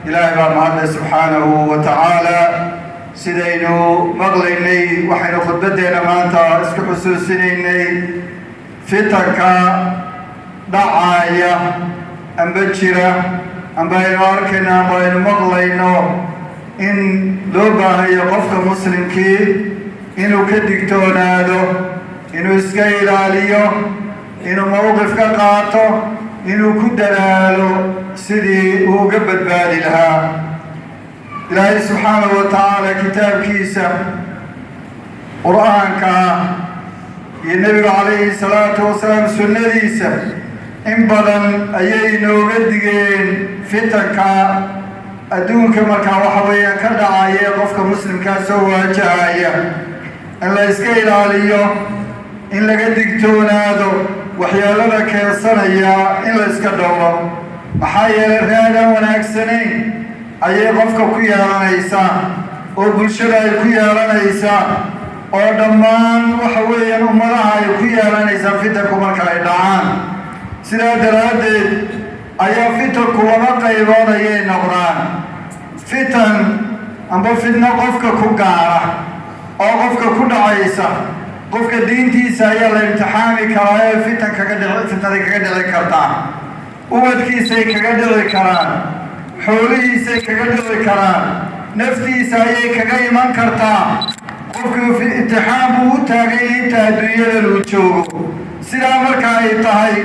إلهي بارمعنا سبحانه وتعالى سيدينو مغليني وحين خطبتنا مانتا اسكو حسوسيني فتنكا دعايا أم بجرة أم بين أركنا بين مغلينو إن لوبا هي قفك مسلم كي إنو كدكتونادو إنو اسكيل عليو إنو موقف كقاطو إنو كدلالو سيدي وقبت بالي لها إلهي سبحانه وتعالى كتاب كيسا قرآن كا النبي عليه الصلاة والسلام سنة ديسا إن بدن أيينو بدقين فتنكا أدونك مركا وحويا كدعايا قفك مسلم كاسوا جايا إن لا يسكيل عليو إن لقدك تونادو وحيالنا كيصنيا إن لا يسكدوا محايا للرادة وناكسنين ayay qofka ku yeelanaysaa oo bulshada ay ku yeelanaysaa oo dhammaan waxa weeyaan ummadaha ay ku yeelanaysaa fitanku marka ay dhacaan sidaa daraadeed ayaa fitanku laba qaybood ayay noqdaan fitan amba fitna qofka ku gaara oo qofka ku dhacaysa qofka diintiisa ayaa la imtixaami karaa ee fitan kaga dhici kartaa ubadkiisay kaga dhici karaan xoolihiisa kaga dhici karaan naftiisa ayay kaga iman kartaa qofkii fi imtixaan buu u taagay inta adduunyada uu joogo sidaa marka ay tahay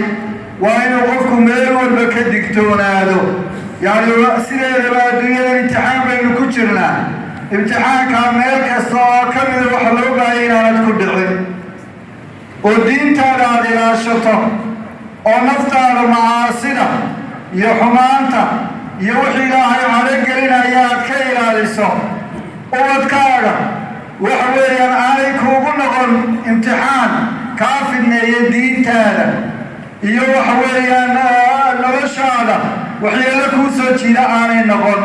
waa inuu qofku meel walba ka digtoonaado yani sideedaba adduunyada imtixaan baynu ku jirnaa imtixaankaa meel kasta oo ka mida waxa loo baahaya inaanad ku dhicin oo diintaada aada ilaashato oo naftaada macaasida iyo xumaanta iyo wixii ilaahay calagelinaya aad ka ilaaliso ubadkaaga waxa weeyaan aanay kuugu noqon imtixaan kaa fidneeya diintaada iyo waxa weeyaan noloshaada waxyeelo kuu soo jiida aanay noqon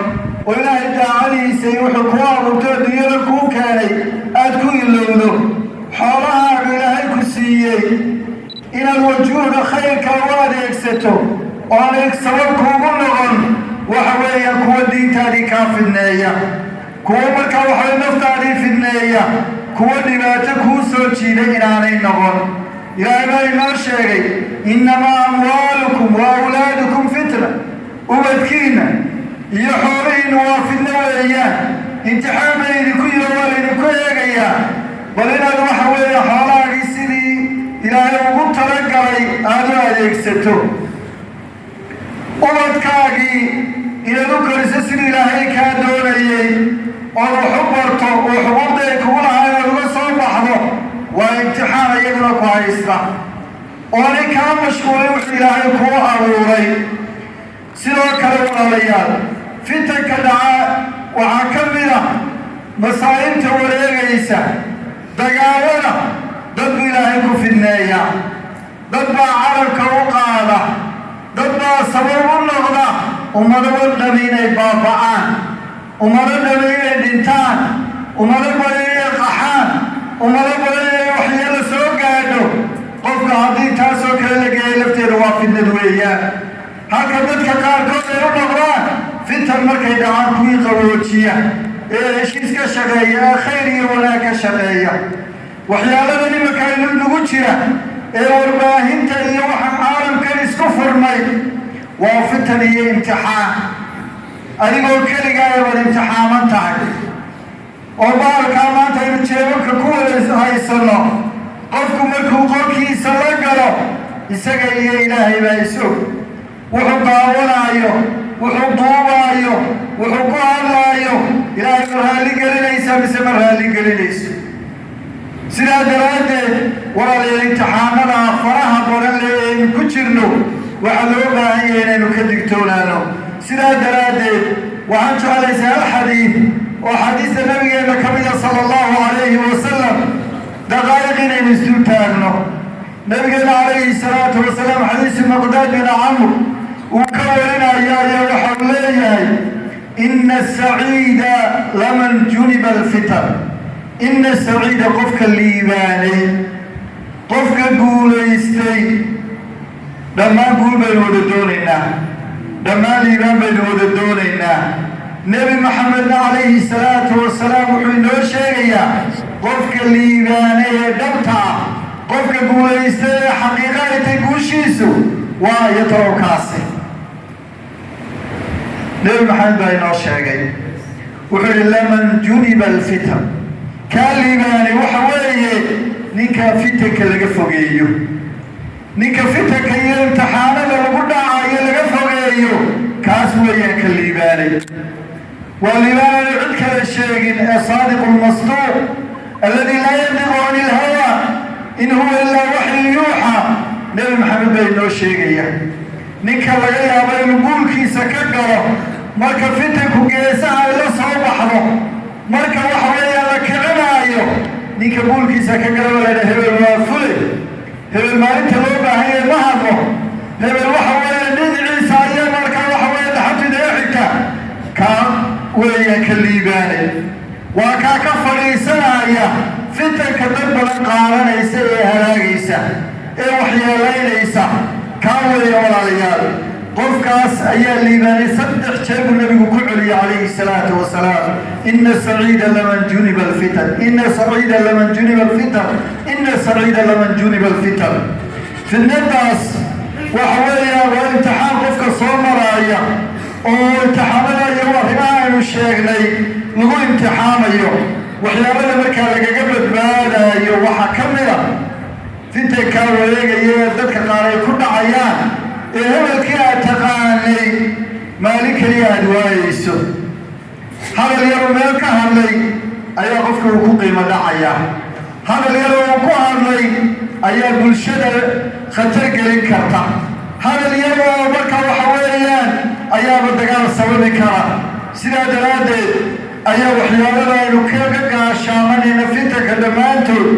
oo ilaahay daacadiisa iyo wuxuu kuu abuurto adduunyada kuu keenay aad ku ilowdo xoolahaaga ilaahay ku siiyey inaad wajuuhda khayrka u adeegsato oo aanay sabab kuugu noqon waxa weeyaan kuwa diintaadii kaa fidneeya kuwa markaa waxay naftaadii fidneeya kuwa dhibaato kuu soo jiiday inaanay noqon ilaahay baa inoo sheegay innamaa amwaalukum wa awlaadukum fitna ubadkiinna iyo xoolihiinna waa fidno weeyaan imtixaan bay idinku yiro waa laydinku eegayaa bal inaad waxa weeye xoolahaagii sidii ilaahay ugu talagalay aad u adeegsato ubadkaagii inaad u koriso sidii ilaahay kaa doonayay ood wax u barto oo xuquuqday kugu lahaa inaad uga soo baxdo waa imtixaan iyaguna ku haysta oonay kaa mashquulin wuxuu ilaahay kuu abuuray sidoo kale walaalayaal fitanka dhaca waxaa ka mid ah masaa'ibta wareegaysa dagaalada dad buu ilaahay ku fidneeya dad baa carabka u qaada dad baa sabab u noqda ummado dhami inay baaba'aan ummado dhami inay dhintaan ummado badan inay qaxaan ummado badan inay waxyeelo soo gaadho qofka haddii taasoo kale la geeyay lafteeda waa fidnad weeyaan halka dadka qaarkood ay u noqdaan fitan markay dhacaan kuwii qaboojiya ee heshiis ka shaqeeya ee khayr iyo wanaag ka shaqeeya waxyaalada nimanka nagu jira ee warbaahinta iyo waxaan caalamkan isku furnay waa fitan iyo imtixaan adigoo keligaa wad imtixaaman tahay oo baalkaa maanta aynu jeebabka ku wada haysano qofku markuu qolkiisa la galo isaga iyo ilaahay baa isog wuxuu daawanaayo wuxuu duubaayo wuxuu ku hadlaayo ilaahay ma raalli gelinaysaa mise ma raalli gelinayso sidaa daraaddeed walaalayaal imtixaanada faraha badan le aynu ku jirno waxaa loo baahan yahay inaynu ka digtoonaano sidaa daraaddeed waxaan jeclaysaa alxadiid oo xadiista nabigeena ka mida sala allahu calayhi wasalam daqaa'iq inaynu isu taagno nabigeena calayhi salaatu wasalaam xadiisu maqdaad bin camr uu ka warinayo ayaa waxau leeyahay ina asaciida laman juniba alfitan ina saciida qofka liibaanay qofka guulaystay dhammaan guul baynu wada doonaynaa dhammaan liibaan baynu wada doonaynaa nebi maxamedna calayhi salaatu wasalaam wuxuu inoo sheegayaa qofka liibaanay ee dhabta ah qofka guulaystay ee xaqiiqa ay tay guushiisu waa iyo tawakaasi nebi maxamed baa inoo sheegay wuxuu yihi laman juniba alfitan kaa liibaanay waxa weeye ninka fitanka laga fogeeyo ninka fitanka iyo imtixaanada lagu dhacayo laga fogeeyo kaas weeyaan ka liibaanay waa liibaanay cid kale sheegin ee saadiqu lmasduuq alladii laa yandiqu cani ilhawa in huwa ilaa waxyu yuuxa nebi maxamed baa inoo sheegaya ninka laga yaabo inuu guulkiisa ka galo marka fitanku geesaha ay la soo baxdo marka waxa weeyaan la kicinaayo ninka guulkiisa ka gala waa laydha hebel waa fule hebel maalinta loo baahanyay ma hadlo hebel waxa weeye dhinaciisa ayaa markaa waxa weeye dhaxantida xigta kaa weeyaan ka liibaanay waa kaa ka fadhiisanaya fitanka dad badan qaadanaysa ee halaagaysa ee waxyeelaynaysa kaa weeye walaalayaal qofkaas ayaa liibaanay 3 jeer buu nabigu ku celiyay calayhi salaatu wasalaam inna saciida laman juniba alfitan inna saciida laman juniba alfitan inna saciida laman juniba alfitan fitnadaas waxa weeyaan waa imtixaan qofka soo maraya oo imtixaamada iyo arrimaha aynu sheegnay lagu imtixaamayo waxyaabada markaa lagaga badbaadayo waxaa ka mid a fitankaa wareegaya ee dadka qaar ay ku dhacayaan ee hebelkii aad taqaanay maalin keliya aad waayeyso hadal yaroo meel ka hadlay ayaa qofka uu ku qiimo dhacaya hadal yaroo uu ku hadlay ayaa bulshada khatar gelin karta hadal yaroo markaa waxa weeyaan ayaaba dagaal sababi kara sidaa daraaddeed ayaa waxyaabada aynu kaga gaashaamanayna fitanka dhammaantood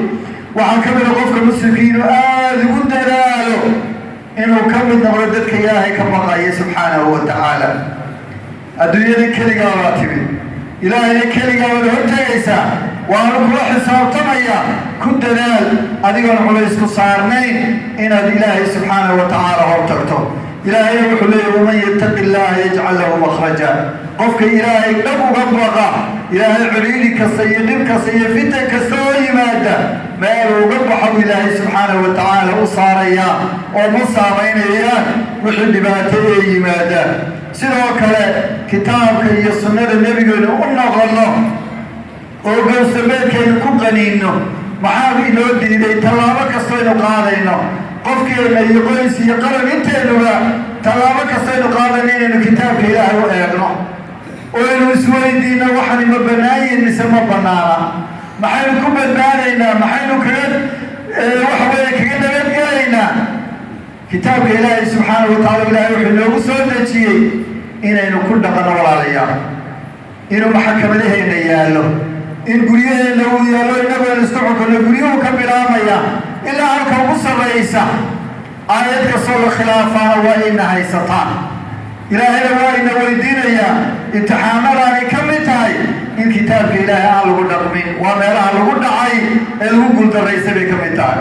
waxaa ka mida qofka muslimkii inuu aada ugu dadaalo inuu ka mid noqdo dadka ilaahay ka baqaya subxaanahu wa tacaala adduunyada keligaa baa timid ilaahayna keligaa waad hortegaysaa waanu kula xisaabtamaya ku dadaal adigoon culays ku saarnayn inaad ilaahay subxaanahu wa tacaala hortagto ilaahayna wuxuu leeyahy waman yattaqi illaaha yajcal lahu makhraja qofka ilaahay dhab uga baqa ilaahay ciriiri kasta iyo dhib kasta iyo fitan kasta oo yimaada meel uga baxo ilaahay subxaanahu wa tacaala u saaraya oo ma saamaynayaan wixii dhibaato ee yimaada sidoo kale kitaabka iyo sunnada nebigeena u noqono oo gowsameedkeenu ku qaniinno maxaa inoo diiday tallaabo kastaynu qaadayno qofkeenna iyo qoys iyo qaran inteenuba tallaabo kastaynu qaadayno inaynu kitaabka ilaahay u eegno oo aynu isweydiino waxani ma bannaayin mise ma bannaana maxaynu ku badbaadaynaa maxaynu waxa weeye kaga nabadgelaynaa kitaabka ilaahay subxaanahu wa tacaala ilaahay wuxuu inoogu soo dejiyey inaynu ku dhaqanno walaalayaal inuu maxakamadaheenna yaallo in guryaheenna uu yaallo innagoon isku xukunno guryuhu ka bilaabmaya ilaa halka ugu sarraysa aayad kastoo la khilaafaana waa ina haysataan ilaahayna waa ina weydiinayaa imtixaamadaanay ka mid tahay in kitaabka ilaahay aan lagu dhaqmin waa meelaha lagu dhacay ee lagu guuldarraysay bay ka mid tahay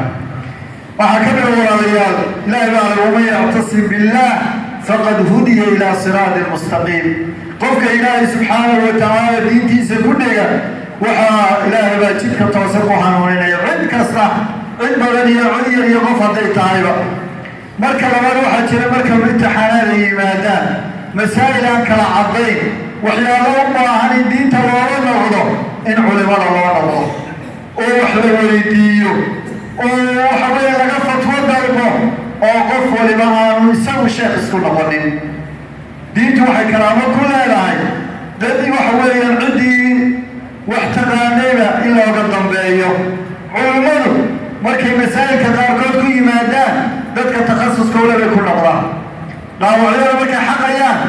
waxaa ka mida walaalayaal ilaahay baa le waman yactasim billaah faqad hudiya ilaa siraati mustaqiim qofka ilaahay subxaanahu wa tacaala diintiisa ku dhega waxaa ilaahay baa jidka toose ku hanuuninaya cid kasta cid badan iyo cid yar iyo qof hadday tahayba marka labaad waxaa jira marka imtixaanaada yimaadaan masaa'il aan kala caddayn waxyaalo u baahan in diinta looga noqdo in culimada loo noqdo oo wax la weydiiyo oo waxa weeye laga fatwo dalbo oo qof waliba aanu isagu sheekh isku noqonin diintu waxay karaamo ku leedahay dadii waxa weeyaan ciddii wax taqaanayba in looga dambeeyo culimmadu markay masaa'ilka qaarkood ku yimaadaan dadka takhasuskooda bay ku noqdaan dhaawacyada markay xaqayaan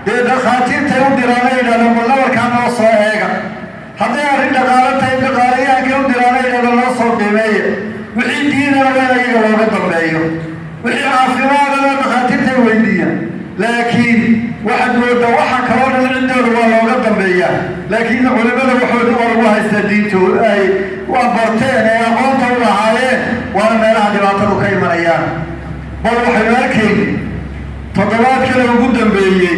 dee dhakhaatiirtay u diraana yidhahda malawarkaa noo soo eega hadday arrin dhaqaalo tahay dhaqaalayahankay u diraana yidhahda noo soo qiimeeya wixii diinana waa in ayaga looga dambeeyo wixii caafimaadana dhakhaatiirtay weydiiyaan laakiin waxaad moodaa waxa kaloo dhan ciddooda waa looga dambeeyaa laakiin culimada waxooda waa lagu haystaa diintu ay waa barteen ee aqoonta u lahaayeen waana meelaha dhibaatadu ka imanayaan bal waxaynu arkayn toddobaad kale ugu dambeeyey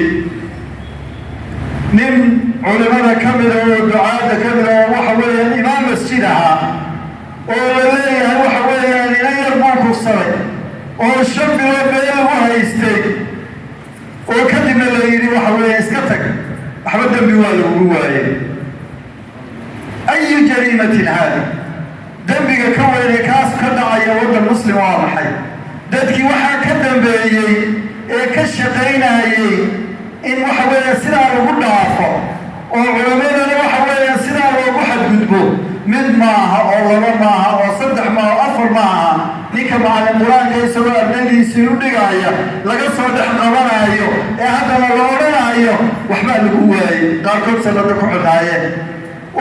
nin culimada ka mida oo ducaadda ka mida oo waxa weeyaan imaam masjid ahaa oo la leeyahay waxa weeyaan ina yar buu kufsaday oo shan bilood beel lagu haystay oo kadibna la yidhi waxa weeya iska tag waxba dembi waa lagugu waayey ayu jariimatin haadi dembiga ka weynay kaas ka dhacaya waddan muslim waa maxay dadkii waxaa ka dambeeyey ee ka shaqaynayey in waxa weeya sidaa lagu dhaafo oo culamadana waxa weeya sidaa loogu xadgudbo mid maaha oo laba maaha oo saddex maaha oo afar maaha ninka macallin qur-aanka isagoo ardaydiisii u dhigaya laga soo dhex qabanaayo ee haddana la odhanayo waxbaa lagu waayey qaarkood sanada ku xidhaayeen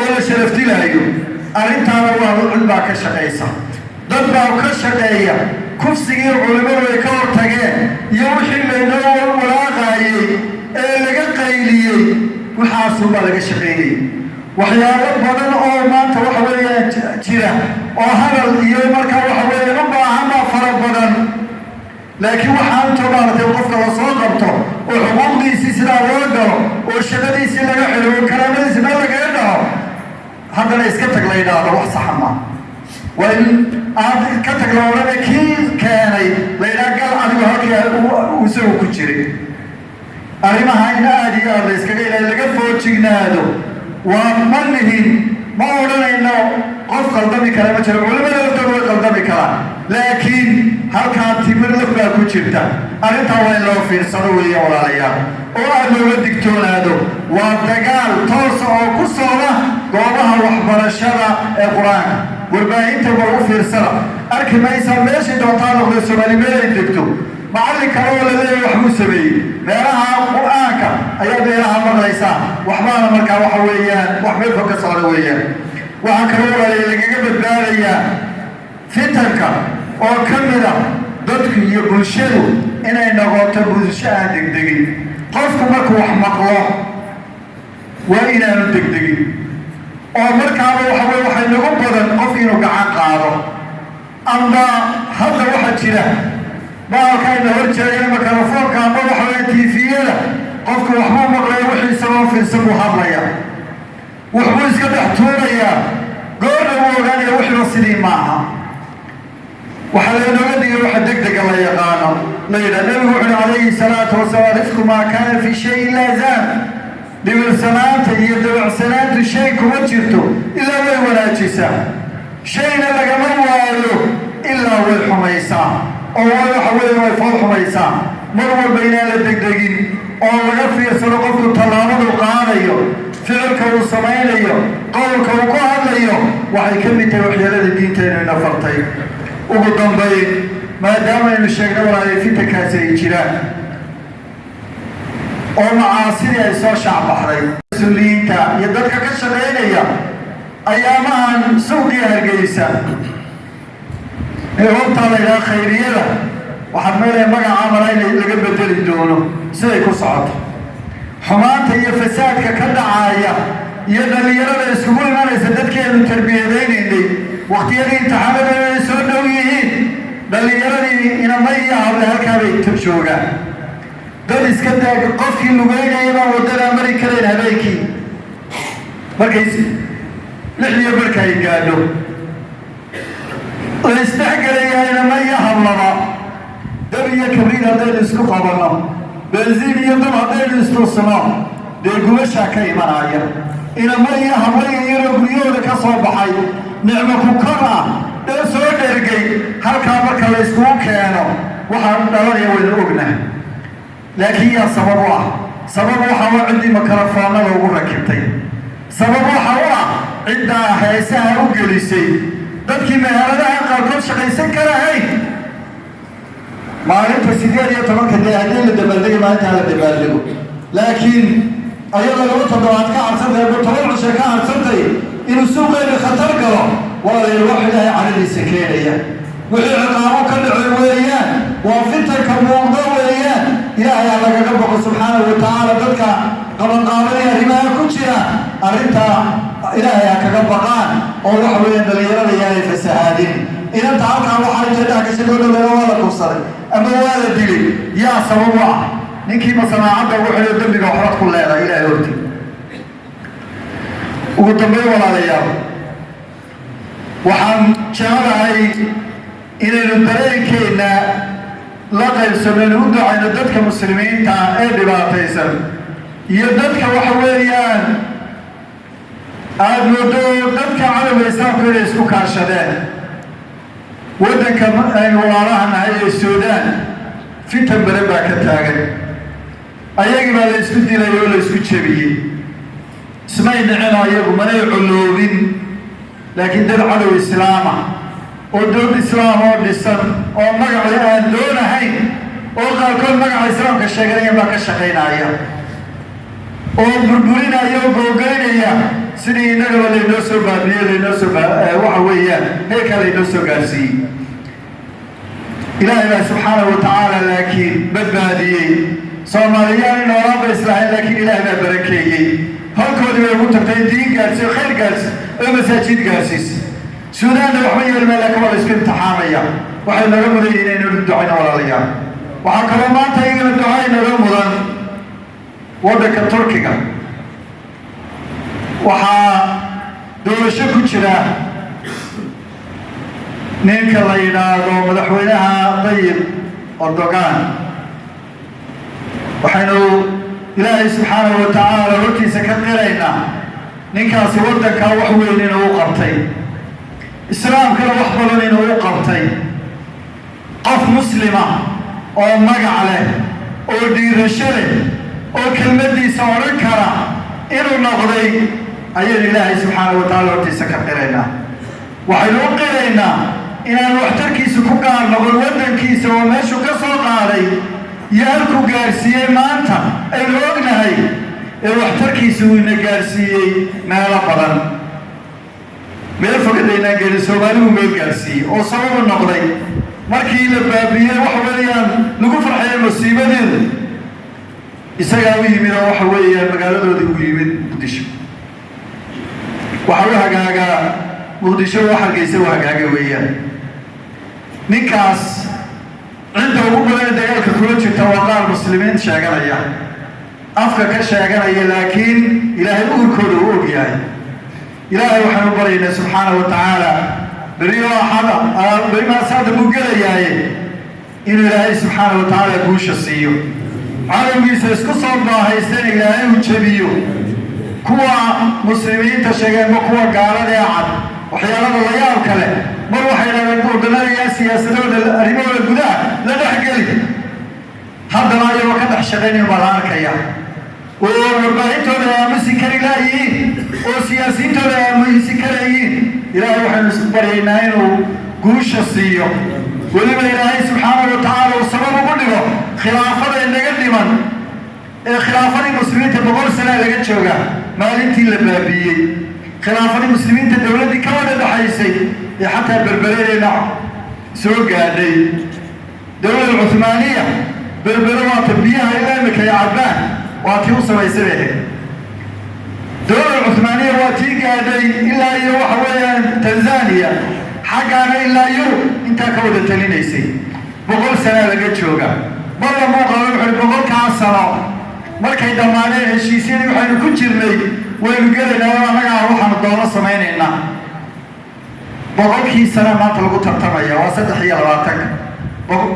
oo la sharaftilaayo arrintaana waa cid baa ka shaqaysa dad baa ka shaqeeya kufsigii culimadu ay ka hortageen iyo wixii laynoo walaaqaayey ee laga qayliyey waxaasuubaa laga shaqaynayay waxyaalo badan oo maanta waxa weeyaan jira oo hadal iyo markaa waxa weeyaan u baahanaa fara badan laakiin waxaa intoo maaragtay qofka la soo qabto oo xuquuqdiisii sidaa loo galo oo shaqadiisii laga xidho oo karaamadiisi meel lagaga dhaho haddana iska tag la yidhaahdo wax saxa maa waa in aad ka tag la odhana kii keenay la yidhaha gal adigu halkii isagu ku jiray arrimaha in aad iyo aad la iskaga ilaahay laga foojignaado waa ma nihin ma odhanayno qof qaldami kara ma jiro culimada laftooda way qaldami karaan laakiin halkaa timir laf baa ku jirta arrintaa waa in loo fiirsado weeye walaalayaal oo aad looga digtoonaado waa dagaal toosa oo ku socda goobaha waxbarashada ee qur-aanka warbaahinta waa u fiirsada arki maysaa meeshii doontaa noqda Soomaali meel ay degto macallin kale oo la leeyahay waxbuu sameeyey meelaha qur-aanka ayaa meelaha maqlaysaa waxbaana markaa waxa weeyaan wax meel fog ka socda weeyaan waxaa kaloo walaalay lagaga badbaadayaa fitanka oo ka mid ah dadku iyo bulshadu inay noqoto bulsho aan degdegin qofku markuu wax maqlo waa inaanu degdegin oo markaaba waxa weye waxay nagu badan qofki inuu gacan qaado amba hadda waxaa jira baalkayna hor jeegana mikrofoonka amba waxa weeye tiifiyada qofku waxbuu maqlaya wixiisa loo fiirsan buu hadlaya wuxbuu iska dhex tuurayaa goorna uu ogaanaya wixiba sidii maaha waxaa laynooga digay waxa degdega la yaqaano la yidhaha nabigu wuxuuhi calayhi salaatu wasalaam rifqu maa kaana fi shayin laa zaal dhibirsanaanta iyo dabacsanaantu shay kuma jirto ilaa way wanaajisaa shayna lagama waayo ilaa way xumaysaa oo waxa weeye way fool xumaysaa mar walba inaan la degdegin oo laga fiirsado qofku tallaabadu qaadayo ficilka uu samaynayo qowlka uu ku hadlayo waxay ka mid tahay waxyeelada diinteennu ina fartay ugu dambayn maadaama aynu sheegna walaalay fitankaasi ay jiraan oo macaasidii ay soo shaacbaxday mas-uuliyiinta iyo dadka ka shaqaynaya ayaamahan suuqii hargeysa ee hortaa la yidhaha khayriyada waxaad meelaya magacaa mala in laga bedeli doono siday ku socoto xumaanta iyo fasaadka ka dhacaaya iyo dhallinyarada iskugu imanaysa dadkeenu tarbiyadaynaynay waqtiyadii imtixaanada ay soo dhow yihiin dhallinyaradii inama iyo hable halkaabay joogaan dad iska daag qofkii lugeynayabaa waddanaa mari karayn habeenkii markay lixdiyo marka ay gaadho la isdhexgelaya inama iyo hablaba dab iyo kabriid haddaynu isku qabanno benziin iyo dab haddaynu istusno dee gubashaa ka imanaya inama iyo hablaya iyadoo guryahooda ka soo baxay nicmo ku kor ah ee soo dhergay halkaa marka la iskugu keeno waxaa dhalanaya waynu ognahay laakiin yaa sabab u ah sabab waxa u ciddii mikrofoonada ugu rakibtay sabab waxa u ah ciddaa heesaha u gelisay dadkii meheradaha qaarkood shaqaysan karahayn maalinta 18 dee haddii la dabaaldego maalintaa la dabaaldego laakiin ayadoo laba toddobaad ka cadsantay ama 10 cisho ka cadsantay inuu suuqeena khatar galo walaalayaal wax ilaahay caradiisa keenaya wixii ciqaabo ka dhacay weeyaan waa fitanka muuqda weeyaan ilaahay aa lagaga boqo subxaanahu wa tacaala dadka qabanqaabanaya arrimaha ku jira arrintaa ilaahay ha kaga baqaan oo waxa weeyaan dhallinyarada yaanay fasahaadin inanta halkaa waxaa intay dhex gashay loo dhowleena waa la kufsaday ama waa la dilay yaa sabab u ah ninkii masanaacadda ugu xidho dembiga waxbaad ku leedahay ilaahay horti وقدمي ولا ليام وحن شهرهاي إن الدرين كنا لقى السمين ودع إن ضدك مسلمين تاع إيه باتيسن يضدك وحويان أدودو ضدك على الإسلام كل اسمه كاشدان ودك أن وراءنا هي السودان في تنبربا كتاعي أيها ما ليسكت لا يقول ليسكت شبيه سمعنا عنا أيها ما يعلوين لكن در على الإسلام ودود الإسلام والإسلام ومقع دون هاي وقال كل مقع الإسلام كالشجرين ما كالشقين أيها وبربرين أيها وقوقين أيها سنين نقل اللي نوسو بابنية اللي نوسو وحوية هيك اللي نوسو قاسي إلهي سبحانه وتعالى لكن بدبادي صوماليان نوران بإسرائيل لكن إلهي بركيه هل كودي ويقول دين قاسي وخير قاسي ومساجد قاسيس سودان وحوية الملكة والإسكن تحامية وحي نرمضي إنه ندعين ولا ليان وحكرا ما تيجي ندعين نرمضا ودك التركية waxaa doorasho ku jira ninka la yiraahdo madaxweynaha Tayyip Erdogan waxaynu Ilaahay subhanahu wa ta'ala hortiisa ka qiraynaa ninkaasi wadanka wax weyn inuu qabtay islaamkana wax badan inuu qabtay qof muslima oo magac leh oo diirasho leh oo kelmadiisa oran kara inuu noqday أيها الله سبحانه وتعالى وتسكر قرينا وحلو قرينا إن الوحتر كيسو كوكار نقول ودن كيسو وماشو كسو قاري يالكو قارسية ما أنت الوقنا هاي الوحتر كيسو إن قارسية ما لقضن ميل فقد إنا قارسو مالو ميل قارسية وصوب النقضي مركي لبابية وحواليان نقول فرحية مصيبة دي إساقاوي من وحواليا مقالة دي قيمة قدشو وحوها جاجا مقدشوا وحرق يسوها جاجا ويا نكاس عنده مقولة ديالك كلش توقع المسلمين شاقريا أفكار كشاقريا لكن إلهي أقول كله أوجاي إلهي وحنا برينا سبحانه وتعالى بريوا حدا بريما ساد مقولة جاي إن إلهي سبحانه وتعالى بوش السيو عالم يسوس قصة الله يستنى إلهي وتشبيو كوا مسلمين تشجعون وكوا قالوا يا عاد وحيانا الله يا وكله مرة حيانا نقول دلنا يا سياسة ولا ريمو الجدع لا نحكي هذا ما يبغى كده حشرين المرار كيا وربعين تولا مسكري لايين وسياسيين تولا مسكريين إلى روح المسكرين وجوش السيو ولما إلهي سبحانه وتعالى وسبب كله خلافة النجدي من خلافة المسلمين تبغون سنة لقيت شوقا مالنتي لبابية خلافة المسلمين الدولة دي كمان بحيسي حتى بربرين نوع سوق هذه الدولة العثمانية بربرين وطبيها إلى مكة يا عبان واتيوصل ويسره الدولة العثمانية واتيك هذه إلا يروح ويا تنزانيا حقنا إلا يروح انت كودة تلينيسي بقول سنة لقيت شوقا والله مو قالوا بقول كعصرة markay dhamaaneen heshiisyadii waxaynu ku jirnay waynu gelaynaa anaga waxaan doono sameeynayna boqolkii sano maanta lagu tartamaya waa 320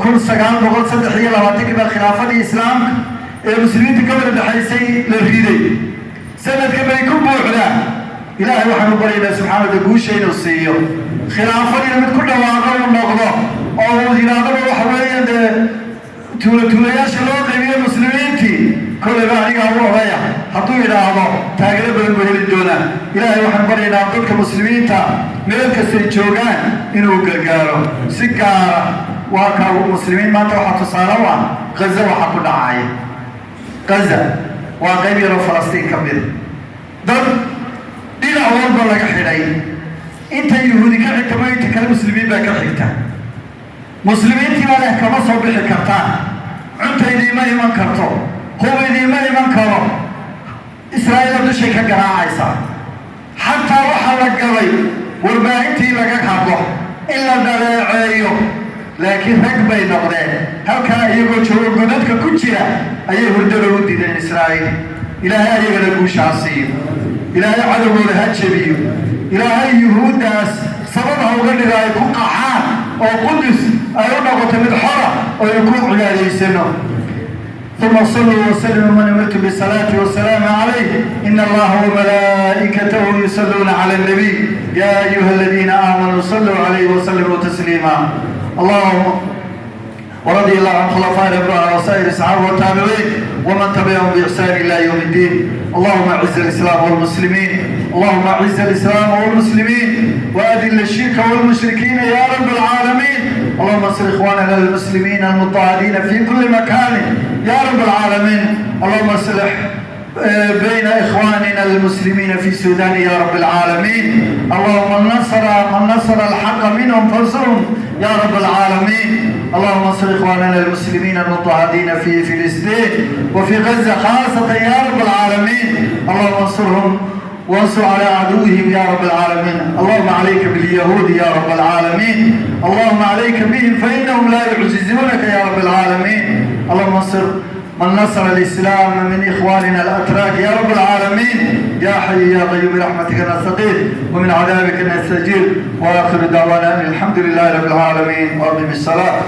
kun 923 baa khilaafadii islaamka ee muslimiinta ka wada dhaxaysay la riday sanadka bay ku buuxdaa ilaahay waxaanu baryaynaa subxaanahu wa ta'aala guusha inuu siiyo khilaafadii mid ku dhawaaqo uu noqdo oo uu yiraahdo waxa weeyaan tuulayaasha loo qaybiyo muslimiintii كل ما عليها هو رأيه حطوا إلى هذا تاجر بالمهل الدولة إلهي وحن برينا ضدك مسلمين تا ملك السجوجان إنه قرقارو سكارة وكانوا مسلمين ما توحطوا صاروا غزة وحطوا دعاية غزة وغير فلسطين كبير ضد دين أول بلغ حيني أنت يهودي كحيت ما يتكلم مسلمين بكحيته مسلمين تبغى كما صوب حكرتان أنت إذا ما يمن كرتو هو إذا ما يمن كرو إسرائيل بدو شيء كجراء عيسى حتى روح الجوي والباقي لقى كابو إلا درعيو لكن ركب ينقذ هل كان يقول شو قدرتك كتيرة أيه هردلو دين إسرائيل إلى هاي يقول شاسين إلهي عدو الهجبي إلهي يهود ناس سببها وغني لا يكون قعان أو قدس أيونا قتمد حرة أو يكون على سنة ثم صلوا وسلموا من أمرت بالصلاة والسلام عليه إن الله وملائكته يصلون على النبي يا أيها الذين آمنوا صلوا عليه وسلموا تسليما اللهم ورضي الله عن خلفاء الأربعة وسائر الصحابة والتابعين ومن تبعهم بإحسان إلى يوم الدين اللهم أعز الإسلام والمسلمين اللهم أعز الإسلام والمسلمين وأذل الشرك والمشركين يا رب العالمين اللهم انصر إخواننا المسلمين المضطهدين في كل مكان يا رب العالمين اللهم اصلح بين إخواننا المسلمين في السودان يا رب العالمين اللهم من نصر الحق منهم فانصرهم يا رب العالمين اللهم انصر إخواننا المسلمين المضطهدين في فلسطين وفي غزة خاصة يا رب العالمين اللهم انصرهم وانصر على عدوهم يا رب العالمين اللهم عليك باليهود يا رب العالمين اللهم عليك بهم فإنهم لا يعجزونك يا رب العالمين اللهم انصر من نصر الإسلام من إخواننا الأتراك يا رب العالمين يا حي يا قيوم برحمتك نستغيث ومن عذابك نستجير وآخر دعوانا الحمد لله رب العالمين وأقم الصلاة